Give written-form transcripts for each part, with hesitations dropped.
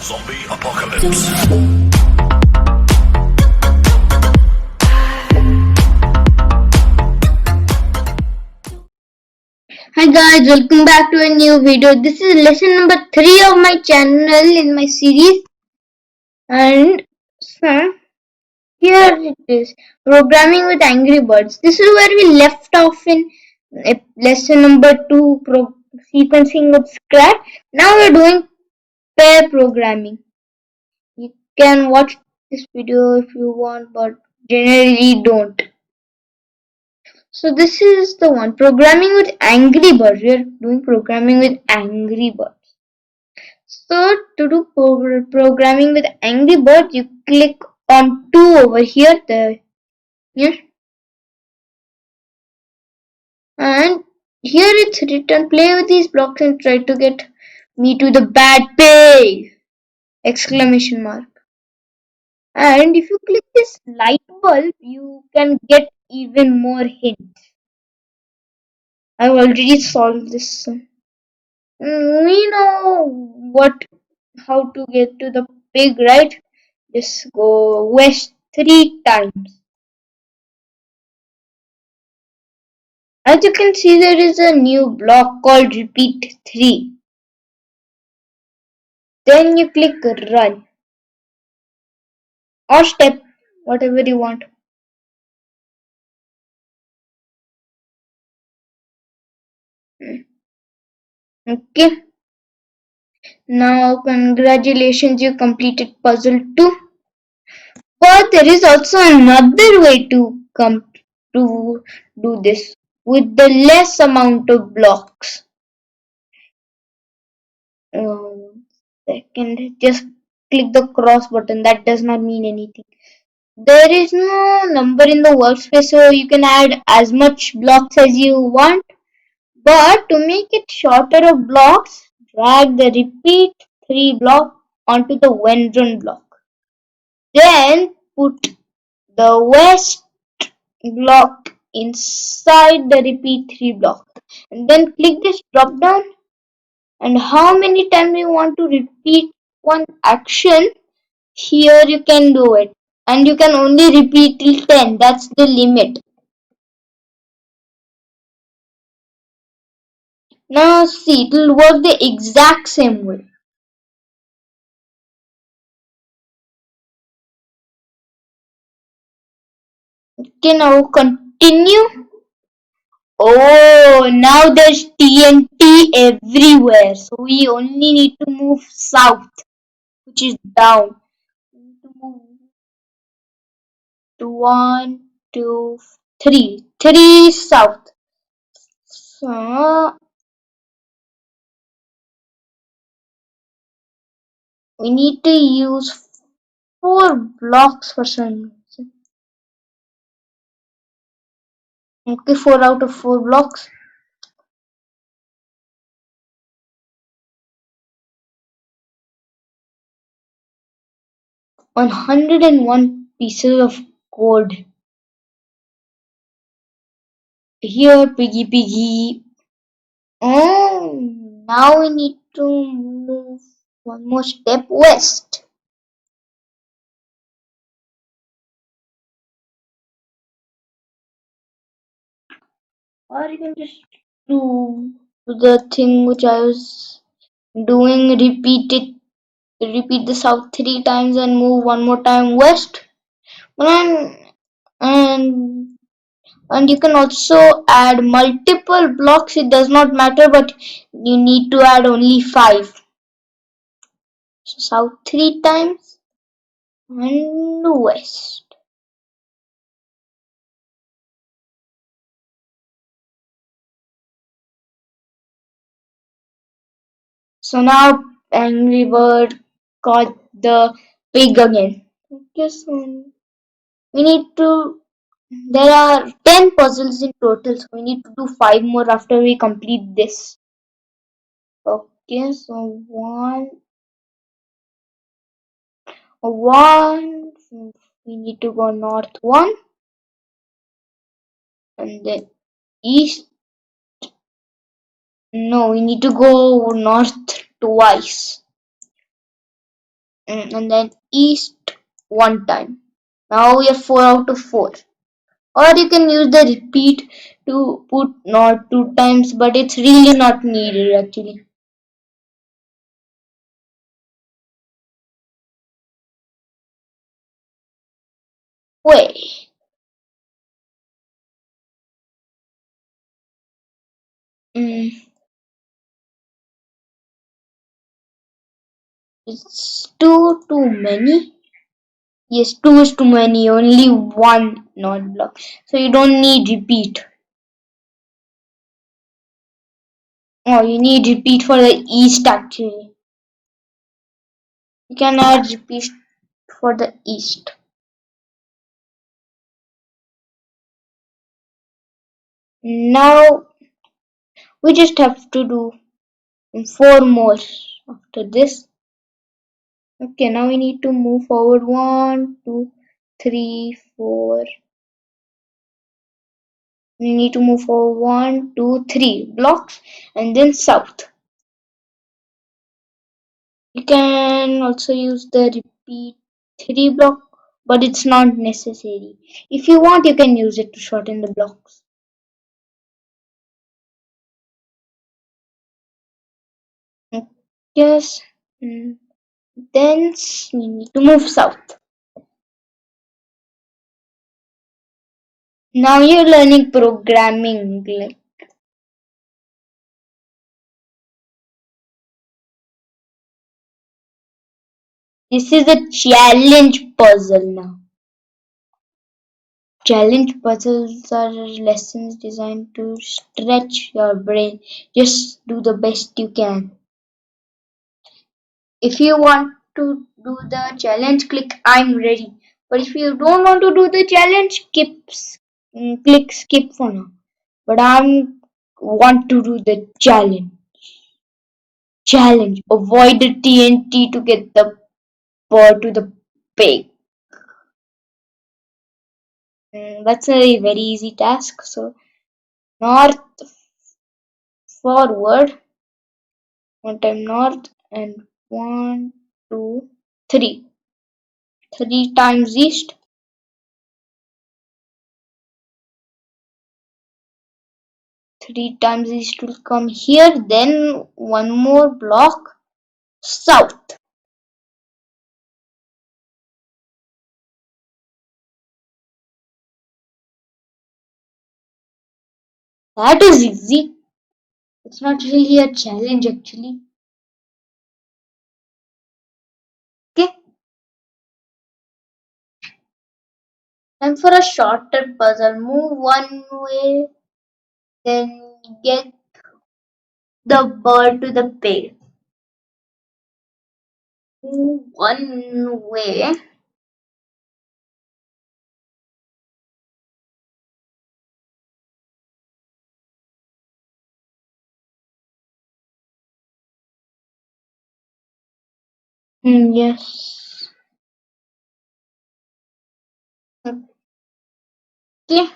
Zombie apocalypse. Hi guys, welcome back to a new video. This is lesson number 3 of my channel in my series, and so here it is, programming with Angry Birds. This is where we left off in lesson number 2, sequencing with Scratch. Now we're doing pair programming. You can watch this video if you want, but generally don't. So this is the one, programming with Angry Birds. We're doing programming with Angry Birds. So to do programming with Angry Birds, you click on 2 over here, and here it's written play with these blocks and try to get me to the bad pig! Exclamation mark. And if you click this light bulb, you can get even more hints. I've already solved this. We know how to get to the pig, right? Just go west 3 times. As you can see, there is a new block called repeat 3. Then you click run or step, whatever you want. Okay. Now congratulations, you completed puzzle 2. But there is also another way to come to do this with the less amount of blocks. Second, just click the cross button. That does not mean anything. There is no number in the workspace, so you can add as much blocks as you want. But to make it shorter of blocks, drag the repeat 3 block onto the when run block. Then put the west block inside the repeat 3 block. And then click this drop down, and how many times you want to repeat one action, here you can do it. And you can only repeat till 10. That's the limit. Now see, it will work the exact same way. Okay, now continue. Oh, now there's TNT everywhere. So we only need to move south, which is down. We need to move to 1, 2, 3. 3 south. So we need to use 4 blocks for some reason. Okay, 4 out of 4 blocks. 101 pieces of code. Here, piggy. Oh, now we need to move one more step west. Or you can just do the thing which I was doing, repeat the south 3 times and move one more time west. And, and and you can also add multiple blocks. It does not matter, but you need to add only 5. So south 3 times and west. So now Angry Bird caught the pig again. Okay, so we need to. There are 10 puzzles in total, so we need to do 5 more after we complete this. Okay, so one. We need to go north 1, and then east. No, we need to go north twice. and then east one time. Now we are 4 out of 4. Or you can use the repeat to put north 2 times, but it's really not needed actually. Wait, mm, it's 2 too many. Yes, 2 is too many, only one not block. So you don't need repeat. Oh, you need repeat for the east actually. You can add repeat for the east. Now we just have to do 4 more after this. Okay, now we need to move forward 1, 2, 3, 4. We need to move forward 1, 2, 3 blocks and then south. You can also use the repeat 3 block, but it's not necessary. If you want, you can use it to shorten the blocks. Yes, mm, then we need to move south. Now you're learning programming. Like this is a challenge puzzle now. Challenge puzzles are lessons designed to stretch your brain. Just do the best you can. If you want to do the challenge, click I'm ready. But if you don't want to do the challenge, click skip for now. But I want to do the challenge. Challenge. Avoid the TNT to get the bird to the pig. That's a very easy task. So north forward, one time north and one, two, three. 3 times east, 3 times east will come here, then one more block south. That is easy. It's not really a challenge actually. Okay, time for a shorter puzzle. Move one way, then get the bird to the pig. Move one way. Yes. Okay.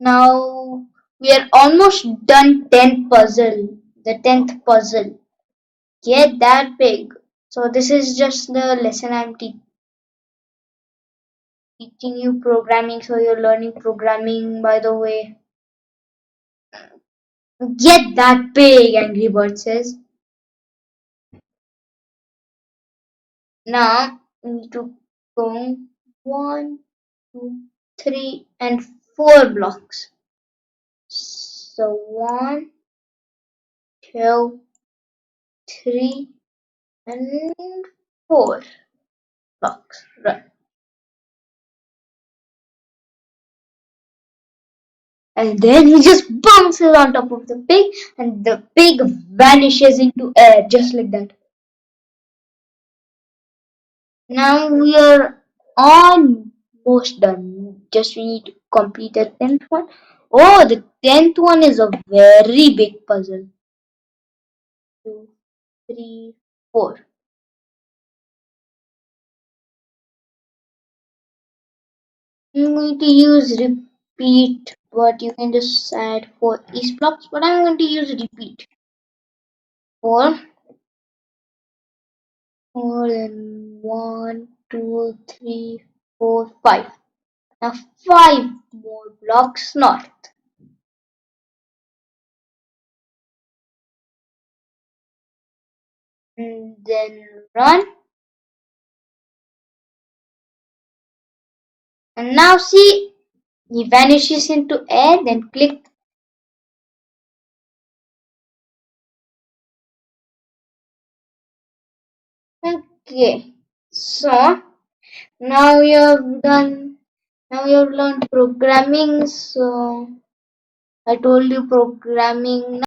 Now we are almost done 10th puzzle. The 10th puzzle. Get that pig. So this is just the lesson I'm teaching you programming. So you're learning programming by the way. Get that pig, Angry Bird says. Now we need to go 1, 2, 3, and 4 blocks. So 1, 2, 3, and 4 blocks. Right. And then he just bounces on top of the pig and the pig vanishes into air just like that. Now we are almost done. Just we need to complete the 10th one. Oh, the 10th one is a very big puzzle. 2, 3, 4. I'm going to use repeat, but you can just add 4 east blocks. But I'm going to use repeat. 4, More than one, two, three, four, five. Now five more blocks north. And then run. And now see, he vanishes into air, then click. Okay. So now you've done, now you've learned programming. So I told you programming.